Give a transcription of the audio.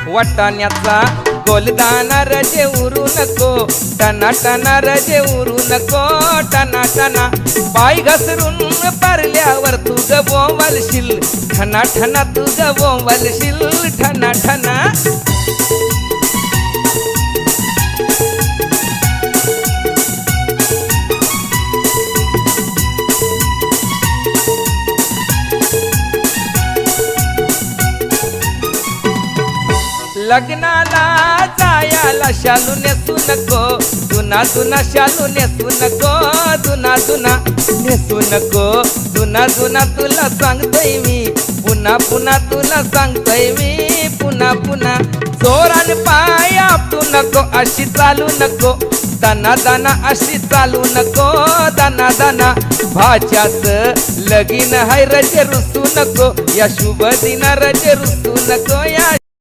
वाटाण्याचा गोलदाना रजे उरू नको, टना टना रजे उरू नको, टना टना पाय घसरून पारल्यावर तू गवलशील, ठना ठना तू गवलशील, ठना ठना. लग्नाला जायाला शालू नेसू नको, जुना जुना शालू नेसू नको, जुना जुना नेसू नको, जुना जुना तुला सांगतोय मी, पुन्हा पुन्हा तुला सांगतोय मी, पुन्हा पुन्हा. जोरान पाय आपटू नको, अशी चालू नको, दाना दाना अशी चालू नको, दाना दाना. भाच्याच लगीन हाय रजे रुसू नको, या शुभ दिना रजे रुसू नको, या